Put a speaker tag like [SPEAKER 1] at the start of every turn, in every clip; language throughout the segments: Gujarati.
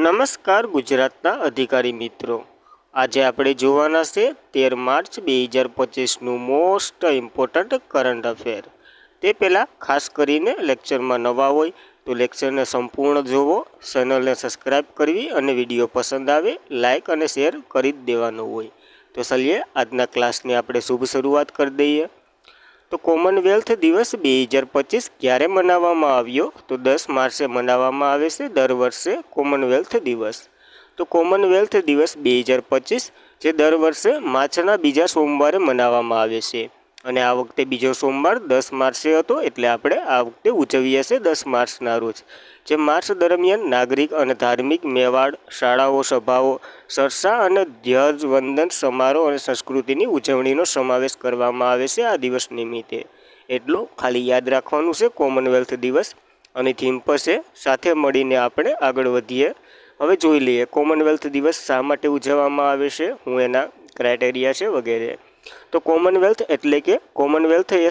[SPEAKER 1] નમસ્કાર ગુજરાતના અધિકારી મિત્રો, આજે આપણે જોવાના છે 13 માર્ચ 2025નું મોસ્ટ ઇમ્પોર્ટન્ટ કરંટ અફેર। તે પહેલાં ખાસ કરીને લેક્ચરમાં નવા હોય તો લેક્ચરને સંપૂર્ણ જોવો, ચેનલને સબસ્ક્રાઈબ કરવી અને વિડીયો પસંદ આવે લાઇક અને શેર કરી જ દેવાનો હોય। તો ચાલીએ આજના ક્લાસની આપણે શુભ શરૂઆત કરી દઈએ। તો કોમનવેલ્થ દિવસ 2025 ક્યારે મનાવવામાં આવ્યો? તો 10 માર્ચે મનાવવામાં આવે છે દર વર્ષે કોમનવેલ્થ દિવસ। તો કોમનવેલ્થ દિવસ 2025 જે દર વર્ષે માર્ચના બીજા સોમવારે મનાવવામાં આવે છે અને આ વખતે બીજો સોમવાર 10 માર્ચે હતો, એટલે આપણે આ વખતે ઉજવીએ છીએ 10 માર્ચના રોજ। જે માર્ચ દરમિયાન નાગરિક અને ધાર્મિક મેવાડ, શાળાઓ, સભાઓ, ચર્ચા અને ધ્વજવંદન સમારોહ અને સંસ્કૃતિની ઉજવણીનો સમાવેશ કરવામાં આવે છે આ દિવસ નિમિત્તે। એટલું ખાલી યાદ રાખવાનું છે કોમનવેલ્થ દિવસ અને થીમ પર છે। સાથે મળીને આપણે આગળ વધીએ। હવે જોઈ લઈએ કોમનવેલ્થ દિવસ શા માટે ઉજવવામાં આવે છે, હું એના ક્રાઇટેરિયા છે વગેરે। તો કોમનવેલ્થ એટલે કે કોમનવેલ્થ એ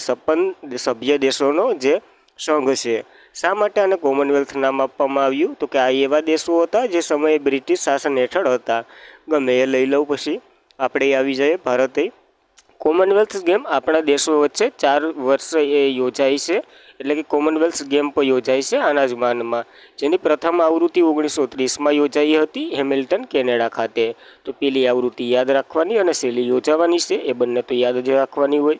[SPEAKER 1] સભ્ય દેશોનો જે સંઘ છે। શા માટે આને કોમનવેલ્થ નામ આપવામાં આવ્યું? તો કે આ એવા દેશો હતા જે સમયે બ્રિટિશ શાસન હેઠળ હતા। ગમે એ લઈ લઉં, પછી આપણે આવી જઈએ ભારતે। કોમનવેલ્થ ગેમ આપણા દેશો વચ્ચે 4 વર્ષ એ યોજાય છે, એટલે કે કોમનવેલ્થ ગેમ પણ યોજાય છે આના જ માનમાં। જેની પ્રથમ આવૃત્તિ 1930માં યોજાઈ હતી હેમિલ્ટન, કેનેડા ખાતે। તો પેલી આવૃત્તિ યાદ રાખવાની અને શૈલી યોજાવાની છે, એ બંને તો યાદ જ રાખવાની હોય।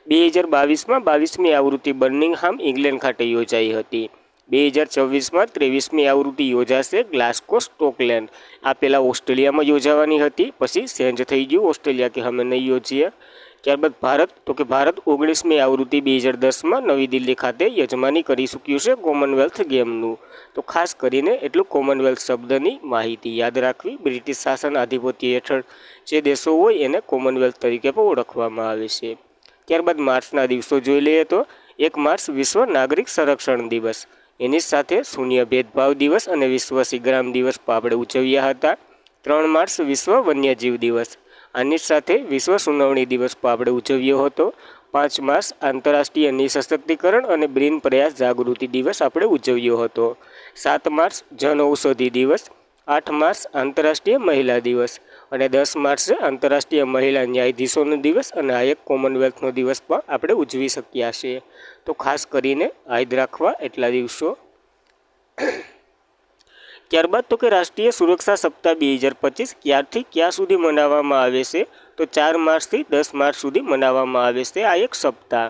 [SPEAKER 1] 2022માં 22મી આવૃત્તિ બર્મિંગહામ, ઇંગ્લેન્ડ ખાતે યોજાઈ હતી। 2024માં 23મી આવૃત્તિ યોજાશે ગ્લાસ્ગો, સ્કોટલેન્ડ। આ પહેલાં ઓસ્ટ્રેલિયામાં યોજાવાની હતી, પછી ચેન્જ થઈ ગયું, ઓસ્ટ્રેલિયા કે અમે નહીં યોજીએ। ત્યારબાદ ભારત 19મી આવૃત્તિ 2010માં નવી દિલ્હી ખાતે યજમાની કરી ચૂક્યું છે કોમનવેલ્થ ગેમનું। તો ખાસ કરીને એટલું કોમનવેલ્થ શબ્દની માહિતી યાદ રાખવી। બ્રિટિશ શાસન આધિપત્ય હેઠળ જે દેશો હોય એને કોમનવેલ્થ તરીકે પણ ઓળખવામાં આવે છે। ત્યારબાદ માર્ચના દિવસો જોઈ લઈએ તો 1 માર્ચ વિશ્વ નાગરિક સંરક્ષણ દિવસ, એની સાથે શૂન્ય ભેદભાવ દિવસ અને વિશ્વ સિગ્રામ દિવસ પણ આપણે ઉજવ્યા હતા। 3 માર્ચ વિશ્વ વન્યજીવ દિવસ, આની સાથે વિશ્વ સુનાવણી દિવસ પણ આપણે ઉજવ્યો હતો। 5 માર્ચ આંતરરાષ્ટ્રીય નિઃશક્તિકરણ અને બ્રેઇન પ્રયાસ જાગૃતિ દિવસ આપણે ઉજવ્યો હતો। 7 માર્ચ જન ઔષધિ દિવસ, 8 માર્ચ આંતરરાષ્ટ્રીય મહિલા દિવસ અને 10 માર્ચે આંતરરાષ્ટ્રીય મહિલા ન્યાયાધીશોનો દિવસ અને આ એક કોમનવેલ્થનો દિવસ પણ આપણે ઉજવી શક્યા છીએ। તો ખાસ કરીને યાદ રાખવા એટલા દિવસો। ત્યારબાદ તો કે રાષ્ટ્રીય સુરક્ષા સપ્તાહ 2025 ક્યારથી ક્યાં સુધી મનાવવામાં આવે છે? તો 4 માર્ચથી 10 માર્ચ સુધી મનાવવામાં આવે છે આ એક સપ્તાહ।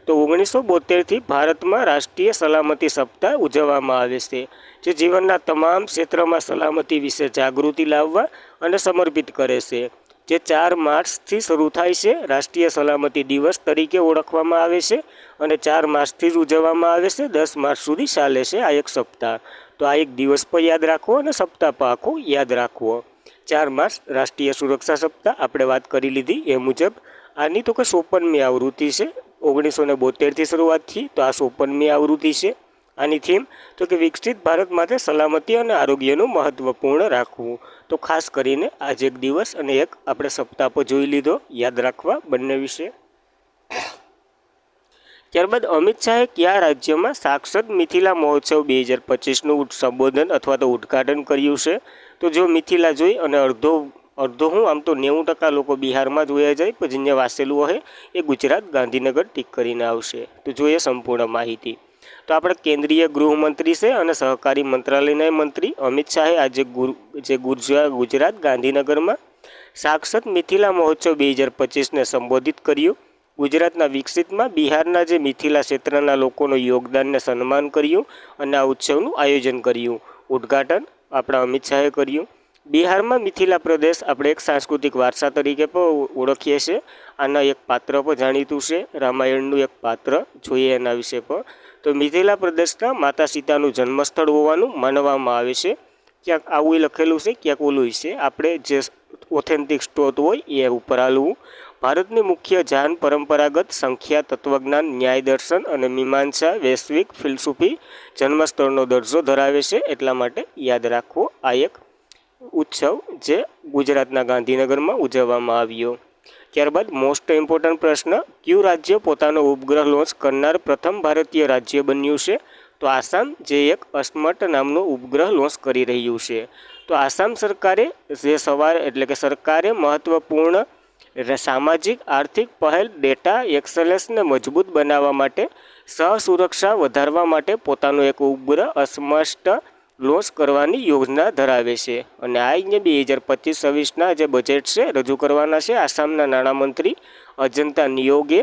[SPEAKER 1] તો 1972થી ભારતમાં રાષ્ટ્રીય સલામતી સપ્તાહ ઉજવવામાં આવે છે, જે જીવનના તમામ ક્ષેત્રમાં સલામતી વિશે જાગૃતિ લાવવા અને સમર્પિત કરે છે। જે 4 માર્ચથી શરૂ થાય છે, રાષ્ટ્રીય સલામતી દિવસ તરીકે ઓળખવામાં આવે છે અને 4 માર્ચથી જ ઉજવવામાં આવે છે, 10 માર્ચ સુધી ચાલે છે આ એક સપ્તાહ। તો આ એક દિવસ પણ યાદ રાખવો અને સપ્તાહ પણ આખો યાદ રાખવો। 4 માર્ચ રાષ્ટ્રીય સુરક્ષા સપ્તાહ આપણે વાત કરી લીધી એ મુજબ। આની તો કે 54મી આવૃત્તિ છે, 1972થી શરૂઆત થઈ, તો આ 54મી આવૃત્તિ છે। આની થીમ તો કે વિકસિત ભારત માટે સલામતી અને આરોગ્યનું મહત્વપૂર્ણ રાખવું। તો ખાસ કરીને આજે એક દિવસ અને એક આપણે સપ્તાહ પર જોઈ લીધો, યાદ રાખવા બંને વિશે। ત્યારબાદ અમિત શાહે કયા રાજ્યમાં સાક્ષર મિથિલા મહોત્સવ 2025નું સંબોધન અથવા તો ઉદ્ઘાટન કર્યું છે? તો જો મિથિલા જોઈ અને અડધો હું આમ તો 90% લોકો બિહારમાં જોયા જાય, પણ જેને વાંચેલું હોય એ ગુજરાત ગાંધીનગર ટીક કરીને આવશે। તો જોઈએ સંપૂર્ણ માહિતી। તો આપણે કેન્દ્રીય ગૃહમંત્રી છે અને સહકારી મંત્રાલયના મંત્રી અમિત શાહે આજે ગુજરાત ગાંધીનગરમાં સાક્ષર મિથિલા મહોત્સવ 2025ને સંબોધિત કર્યું। ગુજરાતના વિકસિતમાં બિહારના જે મિથિલા ક્ષેત્રના લોકોનું યોગદાનને સન્માન કર્યું અને આ ઉત્સવનું આયોજન કર્યું। ઉદ્ઘાટન આપણા અમિત શાહે કર્યું। બિહારમાં મિથિલા પ્રદેશ આપણે એક સાંસ્કૃતિક વારસા તરીકે પણ ઓળખીએ છીએ। આના એક પાત્ર પણ જાણીતું છે, રામાયણનું એક પાત્ર, જોઈએ એના વિશે પણ। તો મિથિલા પ્રદેશના માતા સીતાનું જન્મસ્થળ હોવાનું માનવામાં આવે છે। ક્યાંક આવું લખેલું છે, ક્યાંક ઓલું છે, આપણે જે ઓથેન્ટિક સ્ત્રોત હોય એ ઉપર હાલવું। ભારતની મુખ્ય જાન પરંપરાગત સંખ્યા, તત્વજ્ઞાન, ન્યાય દર્શન અને મીમાંસા વૈશ્વિક ફિલસૂફી જન્મસ્થળનો દરજ્જો ધરાવે છે, એટલા માટે યાદ રાખવો આ એક ઉત્સવ જે ગુજરાતના ગાંધીનગરમાં ઉજવવામાં આવ્યો। ત્યારબાદ મોસ્ટ ઇમ્પોર્ટન્ટ પ્રશ્ન, કયું રાજ્ય પોતાનો ઉપગ્રહ લોન્ચ કરનાર પ્રથમ ભારતીય રાજ્ય બન્યું છે? તો આસામ, જે એક અસ્મટ નામનો ઉપગ્રહ લોન્ચ કરી રહ્યું છે। તો આસામ સરકારે સરકારે મહત્વપૂર્ણ સામાજિક આર્થિક પહેલ ડેટા એક્સેલન્સને મજબૂત બનાવવા માટે સહસુરક્ષા વધારવા માટે પોતાનો એક ઉપગ્રહ અસ્પષ્ટ લોન્ચ કરવાની યોજના ધરાવે છે. અને આ 2025-26ના જે બજેટ છે રજૂ કરવાના છે આસામના નાણામંત્રી અજંતા નિયોગે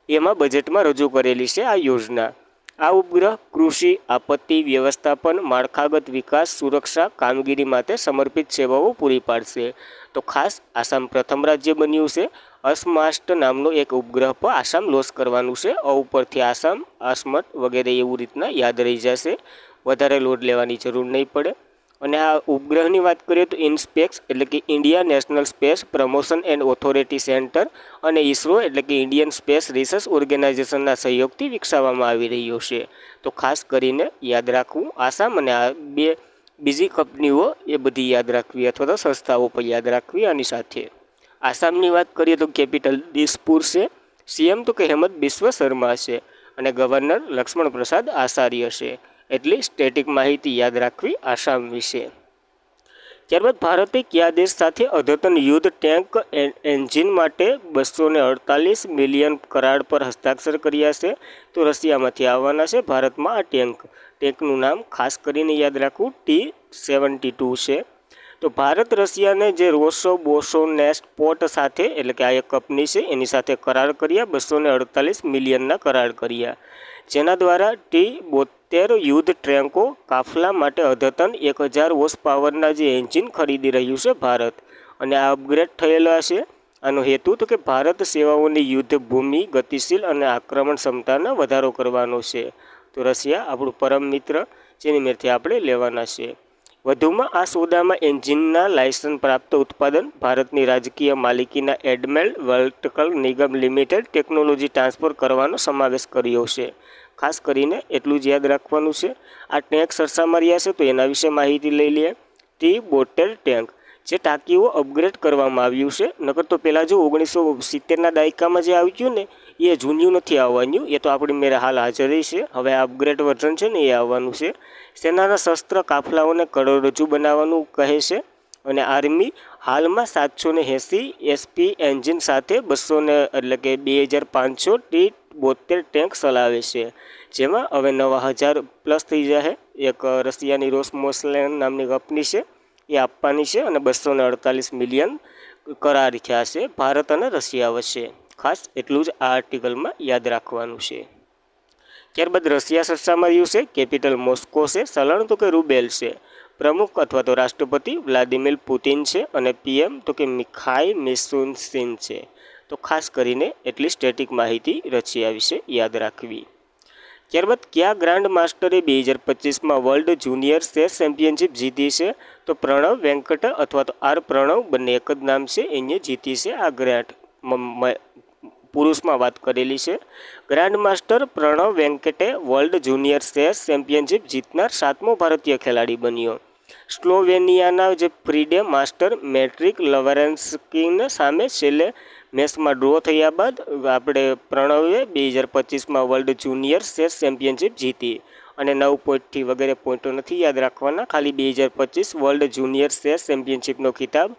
[SPEAKER 1] એમાં બજેટમાં રજૂ કરેલી છે આ યોજના. આ ઉપગ્રહ કૃષિ, આપત્તિ વ્યવસ્થાપન, માળખાગત વિકાસ, સુરક્ષા કામગીરી માટે સમર્પિત સેવાઓ પૂરી પાડશે. તો ખાસ આસામ પ્રથમ રાજ્ય બન્યું છે અસ્માસ્ટ નામનો એક ઉપગ્રહ પર આસામ લોન્ચ કરવાનું છે. ઉપરથી આસામ, આસમટ વગેરે એવું રીતના યાદ રહી જશે, વધારે લોડ લેવાની જરૂર નહીં પડે. અને આ ઉપગ્રહની વાત કરીએ તો ઇન્સ્પેક્સ એટલે કે India national space promotion and authority centre અને ઇસરો એટલે કે ઇન્ડિયન સ્પેસ રિસર્ચ ઓર્ગેનાઇઝેશનના સહયોગથી વિકસાવવામાં આવી રહ્યો છે. તો ખાસ કરીને યાદ રાખવું આસામ અને આ બે બીજી કંપનીઓ એ બધી યાદ રાખવી અથવા તો સંસ્થાઓ પર યાદ રાખવી. આની સાથે આસામની વાત કરીએ તો કેપિટલ દિસપુર છે, સીએમ તો કે હેમંત બિસ્વ શર્મા છે અને ગવર્નર લક્ષ્મણ પ્રસાદ આચાર્ય છે. એટલી સ્ટેટિક માહિતી યાદ રાખવી આસામ વિશે. ત્યારબાદ ભારતે કયા દેશ સાથે અદ્યતન યુદ્ધ ટેન્ક એન્જિન માટે 248 મિલિયન કરાર પર હસ્તાક્ષર કર્યા છે? તો રશિયામાંથી આવવાના છે ભારતમાં આ ટેન્કનું નામ ખાસ કરીને યાદ રાખવું T-72 છે. તો ભારત રશિયાને જે રોસોબોસનેસ્પોર્ટ સાથે એટલે કે આ એક કંપની છે એની સાથે કરાર કર્યા, 248 મિલિયનના કરાર કર્યા, જેના દ્વારા T-72 યુદ્ધ ટ્રેન્કો કાફલા માટે અદ્યતન 1000 હોર્સ પાવરના જે એન્જિન ખરીદી રહ્યું છે ભારત. અને આ અપગ્રેડ થયેલા છે. આનો હેતુ તો કે ભારત સેવાઓની યુદ્ધ ભૂમિ ગતિશીલ અને આક્રમણ ક્ષમતામાં વધારો કરવાનો છે. તો રશિયા આપણું પરમ મિત્ર જેની મેરથી આપણે લેવાના છે. વધુમાં આ સોદામાં એન્જિનના લાયસન્સ પ્રાપ્ત ઉત્પાદન ભારતની રાજકીય માલિકીના એડમેલ વર્ટિકલ નિગમ લિમિટેડ ટેકનોલોજી ટ્રાન્સફર કરવાનો સમાવેશ કર્યો છે. ખાસ કરીને એટલું જ યાદ રાખવાનું છે. આ ટેન્ક સરસામાં રહ્યા છે તો એના વિશે માહિતી લઈ લઈએ. T-72 ટેન્ક જે ટાંકીઓ અપગ્રેડ કરવામાં આવ્યું છે. નકર તો પહેલાં જો 1970ના દાયકામાં જે આવ્યું ને એ જૂન્યું નથી આવવાનું, એ તો આપણી મેરે હાલ હાજર છે. હવે આ અપગ્રેડ વર્ઝન છે ને એ આવવાનું છે. સેનાના શસ્ત્ર કાફલાઓને કરોડરજ્જુ બનાવવાનું કહે છે. અને આર્મી હાલમાં 780 SP એન્જિન સાથે 2500 T-72 ટેન્ક ચલાવે છે, જેમાં હવે નવા 1000 પ્લસ થઈ જાય. એક રશિયાની રોસમોસલેન નામની કંપની છે એ આપવાની છે અને 248 મિલિયન કરાર થયા છે ભારત અને રશિયા વચ્ચે. ખાસ એટલું જ આ આર્ટિકલમાં યાદ રાખવાનું છે. ત્યારબાદ રશિયા સરસામાં રહ્યું છે કેપિટલ મોસ્કો છે, ચલણ તો કે રૂબેલ છે, પ્રમુખ અથવા તો રાષ્ટ્રપતિ વ્લાદિમીર પુતિન છે અને PM તો કે મિખાઈ મિશુસ્તિન છે. તો ખાસ કરીને એટલી સ્ટેટિક માહિતી રશિયા વિશે યાદ રાખવી. ત્યારબાદ કયા ગ્રાન્ડ માસ્ટરે 2025માં વર્લ્ડ જુનિયર ચેસ ચેમ્પિયનશિપ જીતી છે? તો પ્રણવ વેંકટ અથવા તો આર પ્રણવ, બંને એક જ નામ છે, એને જીતી છે આ ગ્રાન્ડ. પુરુષમાં વાત કરેલી છે. ગ્રાન્ડ માસ્ટર પ્રણવ વેંકટે વર્લ્ડ જુનિયર ચેસ ચેમ્પિયનશિપ જીતનાર 7મો ભારતીય ખેલાડી બન્યો. સ્લોવેનિયાના જે ફ્રીડે માસ્ટર મેટ્રિક લવરેન્સ્કીને સામે છેલ્લે મેચમાં ડ્રો થયા બાદ આપણે પ્રણવે 2025માં વર્લ્ડ જુનિયર ચેસ ચેમ્પિયનશિપ જીતી. અને 9 પોઈન્ટથી વગેરે પોઈન્ટો નથી યાદ રાખવાના, ખાલી 2025 વર્લ્ડ જુનિયર ચેસ ચેમ્પિયનશિપનો ખિતાબ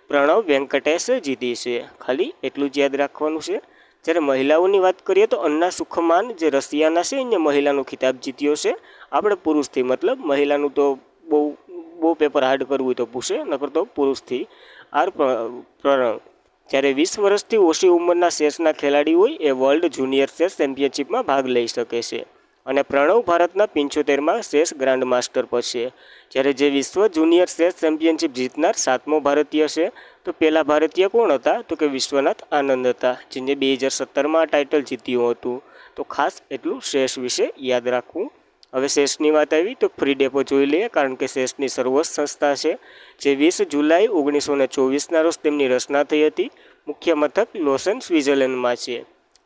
[SPEAKER 1] પ્રણવ વેંકટેશે જીતી છે. ખાલી એટલું જ યાદ રાખવાનું છે. જ્યારે મહિલાઓની વાત કરીએ તો અન્ના સુખમાન જે રશિયાના છે એને મહિલાનો ખિતાબ જીત્યો છે. આપણે પુરુષથી મતલબ મહિલાનું તો બહુ પેપર હાર્ડ કરવું હોય તો પૂછે, નકર તો પુરુષથી આર પ્રણવ. જ્યારે 20 વર્ષથી ઓછી ઉંમરના ચેસના ખેલાડી હોય એ વર્લ્ડ જુનિયર ચેસ ચેમ્પિયનશિપમાં ભાગ લઈ શકે છે. અને પ્રણવ ભારતના 75માં ચેસ ગ્રાન્ડ માસ્ટર પર છે. જ્યારે જે વિશ્વ જુનિયર ચેસ ચેમ્પિયનશિપ જીતનાર 7મો ભારતીય છે. તો પહેલા ભારતીય કોણ હતા? તો કે વિશ્વનાથ આનંદ હતા, જેને 2017માં આ ટાઇટલ જીત્યું હતું. તો ખાસ એટલું ચેસ વિશે યાદ રાખવું. હવે ચેસની વાત આવી તો ફ્રી ડેપો જોઈ લઈએ, કારણ કે ચેસની સર્વોચ્ચ સંસ્થા છે જે 20 જુલાઈ 1924ના રોજ તેમની રચના થઈ હતી. મુખ્ય મથક લોસન સ્વિટ્ઝરલેન્ડમાં છે.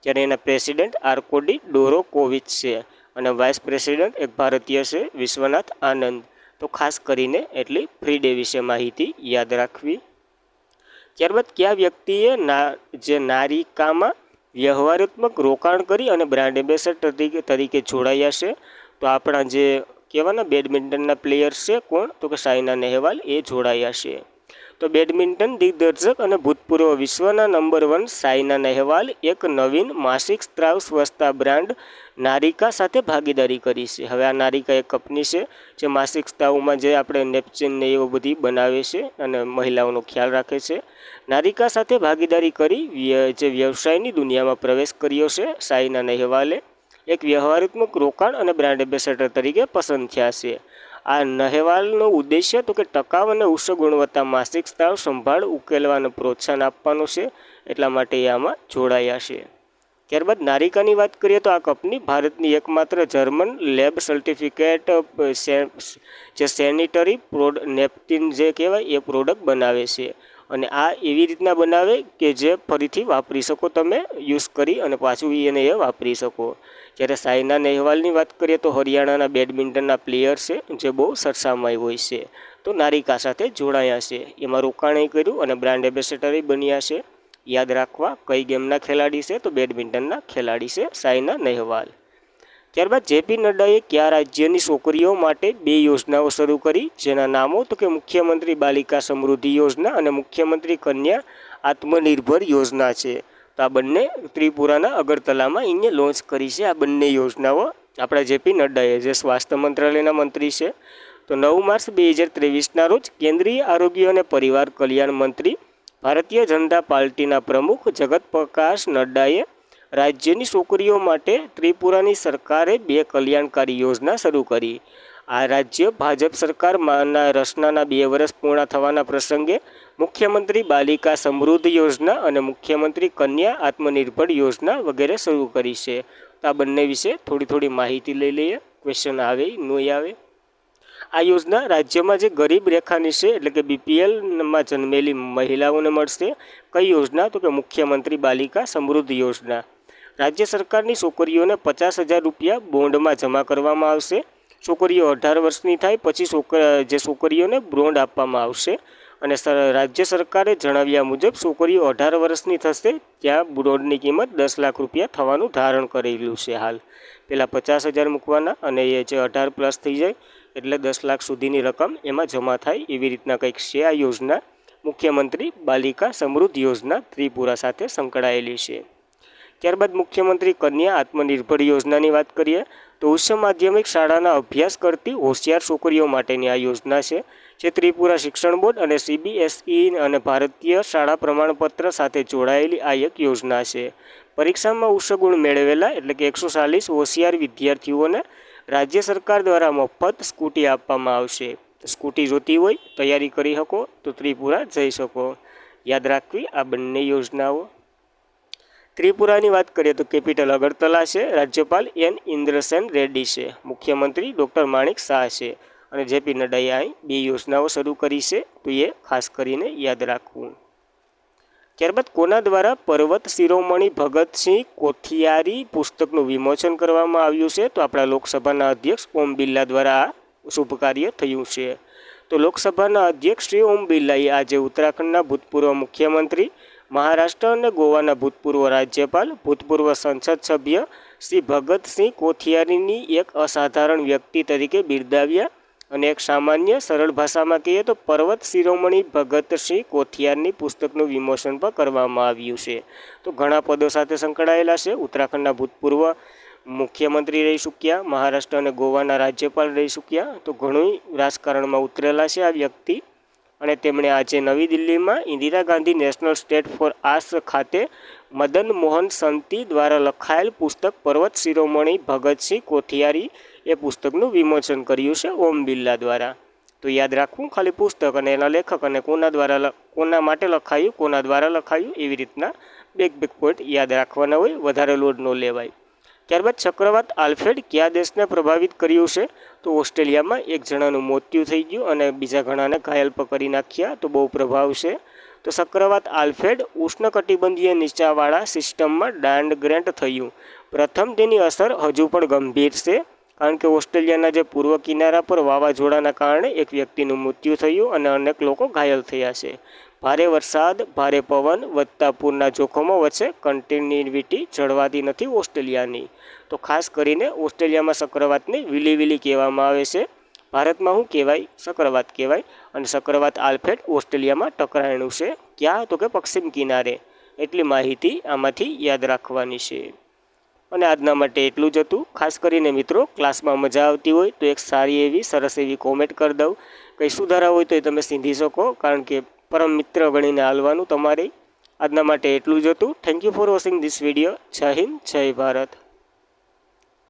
[SPEAKER 1] જ્યારે એના પ્રેસિડેન્ટ આર્કોડી ડોરોકોવિચ છે અને વાઇસ પ્રેસિડેન્ટ એક ભારતીય છે વિશ્વનાથ આનંદ. તો ખાસ કરીને એટલી ફ્રી ડે વિશે માહિતી યાદ રાખવી. ત્યારબાદ કયા વ્યક્તિએ જે નારિકામાં વ્યવહારાત્મક રોકાણ કરી અને બ્રાન્ડ એમ્બેસેડર તરીકે જોડાયા છે? તો આપણા જે કેવાના બેડમિન્ટનના પ્લેયર્સ છે કોણ? તો કે સાયના નહેવાલ એ જોડાયા છે. તો બેડમિન્ટન દિગ્દર્શક અને ભૂતપૂર્વ વિશ્વના નંબર 1 સાયના નહેવાલ એક નવીન માસિક સ્ત્રાવ સ્વચ્છતા બ્રાન્ડ નારિકા સાથે ભાગીદારી કરી છે. હવે આ નારિકા એક કંપની છે જે માસિક સ્ત્રાવમાં જે આપણે નેપચિન ને એવું બધી બનાવે છે અને મહિલાઓનો ખ્યાલ રાખે છે. નારિકા સાથે ભાગીદારી કરી જે વ્યવસાયની દુનિયામાં પ્રવેશ કર્યો છે સાયના નહેવાલે એક વ્યવહારાત્મક રોકાણ અને બ્રાન્ડ એમ્બેસેડર તરીકે પસંદ થયા છે. આ નહેવાલનો ઉદ્દેશ્ય તો કે ટકાઉ અને ઉચ્ચ ગુણવત્તા માસિક સ્ત્રાવ સંભાળ ઉકેલવાનું પ્રોત્સાહન આપવાનું છે, એટલા માટે એ આમાં જોડાયા છે. ત્યારબાદ નારિકાની વાત કરીએ તો આ કંપની ભારતની એકમાત્ર જર્મન લેબ સર્ટિફિકેટ જે સેનિટરી નેપકિન જે કહેવાય એ પ્રોડક્ટ બનાવે છે. અને આ એવી રીતના બનાવે કે જે ફરીથી વાપરી શકો, તમે યુઝ કરી અને પાછું એને એ વાપરી શકો. જ્યારે સાયના નહેવાલની વાત કરીએ તો હરિયાણાના બેડમિન્ટનના પ્લેયર છે જે બહુ સરસામાઈ હોય છે, તો નારિકા સાથે જોડાયા છે. એમાં રોકાણ કર્યું અને બ્રાન્ડ એમ્બેસેડર બન્યા છે. યાદ રાખવા કઈ ગેમના ખેલાડી છે? તો બેડમિન્ટનના ખેલાડી છે સાયના નહેવાલ. ત્યારબાદ જેપી નડ્ડાએ કયા રાજ્યની છોકરીઓ માટે 2 યોજનાઓ શરૂ કરી, જેના નામો તો કે મુખ્યમંત્રી બાલિકા સમૃદ્ધિ યોજના અને મુખ્યમંત્રી કન્યા આત્મનિર્ભર યોજના છે. તો આ બંને ત્રિપુરાના અગરતલામાં એને લોન્ચ કરી છે. આ બંને યોજનાઓ આપણા જેપી નડ્ડાએ, જે સ્વાસ્થ્ય મંત્રાલયના મંત્રી છે. તો 9 માર્ચ 2023ના રોજ કેન્દ્રીય આરોગ્ય અને પરિવાર કલ્યાણ મંત્રી ભારતીય જનતા પાર્ટીના પ્રમુખ જગત પ્રકાશ નડ્ડાએ રાજ્યની છોકરીઓ માટે ત્રિપુરાની સરકારે 2 કલ્યાણકારી યોજના શરૂ કરી. આ રાજ્ય ભાજપ સરકારના રચનાના 2 વર્ષ પૂર્ણ થવાના પ્રસંગે મુખ્યમંત્રી બાલિકા સમૃદ્ધિ યોજના અને મુખ્યમંત્રી કન્યા આત્મનિર્ભર યોજના વગેરે શરૂ કરી છે. તો આ બંને વિશે થોડી માહિતી લઈ લઈએ, ક્વેશ્ચન આવે નહીં આવે. આ યોજના રાજ્યમાં જે ગરીબ રેખાની છે એટલે કે BPLમાં જન્મેલી મહિલાઓને મળશે. કઈ યોજના? તો કે મુખ્યમંત્રી બાલિકા સમૃદ્ધિ યોજના. રાજ્ય સરકારની છોકરીઓને 50,000 રૂપિયા બોન્ડમાં જમા કરવામાં આવશે. છોકરીઓ 18 વર્ષની થાય પછી જે છોકરીઓને બોન્ડ આપવામાં આવશે. અને રાજ્ય સરકારે જણાવ્યા મુજબ છોકરીઓ 18 વર્ષની થશે ત્યાં બોન્ડની કિંમત 10 લાખ રૂપિયા થવાનું ધારણ કરેલું છે. હાલ પહેલાં 50,000 મૂકવાના અને એ જે 18 પ્લસ થઈ જાય એટલે 10 લાખ સુધીની રકમ એમાં જમા થાય, એવી રીતના કંઈક છે આ યોજના. મુખ્યમંત્રી બાલિકા સમૃદ્ધિ યોજના ત્રિપુરા સાથે સંકળાયેલી છે. ત્યારબાદ મુખ્યમંત્રી કન્યા આત્મનિર્ભર યોજનાની વાત કરીએ તો ઉચ્ચ માધ્યમિક શાળાના અભ્યાસ કરતી હોશિયાર છોકરીઓ માટેની આ યોજના છે, જે ત્રિપુરા શિક્ષણ બોર્ડ અને CBSE અને ભારતીય શાળા પ્રમાણપત્ર સાથે જોડાયેલી આ એક યોજના છે. પરીક્ષામાં ઉચ્ચ ગુણ મેળવેલા એટલે કે 140 હોશિયાર વિદ્યાર્થીઓને રાજ્ય સરકાર દ્વારા મફત સ્કૂટી આપવામાં આવશે. સ્કૂટી જોતી હોય, તૈયારી કરી શકો તો ત્રિપુરા જઈ શકો. યાદ રાખવી આ બંને યોજનાઓ. ત્રિપુરાની વાત કરીએ તો કેપિટલ અગરતલા છે. રાજ્યપાલ N ઇન્દ્રસેન રેડ્ડી છે. મુખ્યમંત્રી ડૉક્ટર માણિક શાહ છે. અને જેપી નડ્ડાએ અહીં 2 યોજનાઓ શરૂ કરી છે, તો એ ખાસ કરીને યાદ રાખવું. ત્યારબાદ કોના દ્વારા પર્વત શિરોમણી ભગતસિંહ કોઠિયારી પુસ્તકનું વિમોચન કરવામાં આવ્યું છે? તો આપણા લોકસભાના અધ્યક્ષ ઓમ બિરલા દ્વારા આ શુભ કાર્ય થયું છે. તો લોકસભાના અધ્યક્ષ શ્રી ઓમ બિરલાએ આજે ઉત્તરાખંડના ભૂતપૂર્વ મુખ્યમંત્રી, મહારાષ્ટ્ર અને ગોવાના ભૂતપૂર્વ રાજ્યપાલ, ભૂતપૂર્વ સંસદ સભ્ય શ્રી ભગતસિંહ કોઠિયારીની એક અસાધારણ વ્યક્તિ તરીકે બિરદાવ્યા. અને એક સામાન્ય સરળ ભાષામાં કહીએ તો પર્વત શિરોમણી ભગતસિંહ કોઠિયારની પુસ્તકનું વિમોચન પણ કરવામાં આવ્યું છે. તો ઘણા પદો સાથે સંકળાયેલા છે. ઉત્તરાખંડના ભૂતપૂર્વ મુખ્યમંત્રી રહી ચૂક્યા, મહારાષ્ટ્ર અને ગોવાના રાજ્યપાલ રહી ચૂક્યા, તો ઘણું રાજકારણમાં ઉતરેલા છે આ વ્યક્તિ. અને તેમણે આજે નવી દિલ્હીમાં Indira Gandhi national state for arts ખાતે મદન મોહન સંતિ દ્વારા લખાયેલ પુસ્તક પર્વત શિરોમણી ભગતસિંહ કોઠિયારી એ પુસ્તકનું વિમોચન કર્યું છે ઓમ બિરલા દ્વારા. તો યાદ રાખવું ખાલી પુસ્તક અને એના લેખક અને કોના માટે લખાયું, કોના દ્વારા લખાયું, એવી રીતના બે પોઈન્ટ યાદ રાખવાના હોય, વધારે લોડ ન લેવાય. ત્યારબાદ ચક્રવાત આલ્ફ્રેડ કયા દેશને પ્રભાવિત કર્યું છે? તો ઓસ્ટ્રેલિયામાં 1 જણાનું મૃત્યુ થઈ ગયું અને બીજા ઘણાને ઘાયલ પણ કરી નાખ્યા. તો બહુ પ્રભાવ છે. તો ચક્રવાત આલ્ફ્રેડ ઉષ્ણકટિબંધીય નીચાવાળા સિસ્ટમમાં ડાયગ્રેટ થયું. પ્રથમ તેની અસર હજુ પણ ગંભીર છે, કારણ કે ઓસ્ટ્રેલિયાના જે પૂર્વ કિનારા પર વાવાઝોડાના કારણે એક વ્યક્તિનું મૃત્યુ થયું અને અનેક લોકો ઘાયલ થયા છે. ભારે વરસાદ, ભારે પવન વધતા પૂરના જોખમો વચ્ચે કન્ટિન્યુટી જળવાતી નથી ઓસ્ટ્રેલિયાની. તો ખાસ કરીને ઓસ્ટ્રેલિયામાં ચક્રવાતને વિલીવિલી કહેવામાં આવે છે. ભારતમાં શું કહેવાય? ચક્રવાત કહેવાય. અને ચક્રવાત આલ્ફ્રેડ ઓસ્ટ્રેલિયામાં ટકરાયેલું છે. ક્યાં? તો કે પશ્ચિમ કિનારે. એટલી માહિતી આમાંથી યાદ રાખવાની છે. અને આજના માટે એટલું જ હતું. ખાસ કરીને મિત્રો, ક્લાસમાં મજા આવતી હોય તો એક સારી એવી સરસ એવી કોમેન્ટ કરી દઉં. કંઈ સુધારા હોય તો એ તમે સીધી શકો, કારણ કે પરમ મિત્ર ગણીને હાલવાનું તમારે. આજના માટે એટલું જ હતું. Thank you for watching this video. જય હિન્દ, જય ભારત.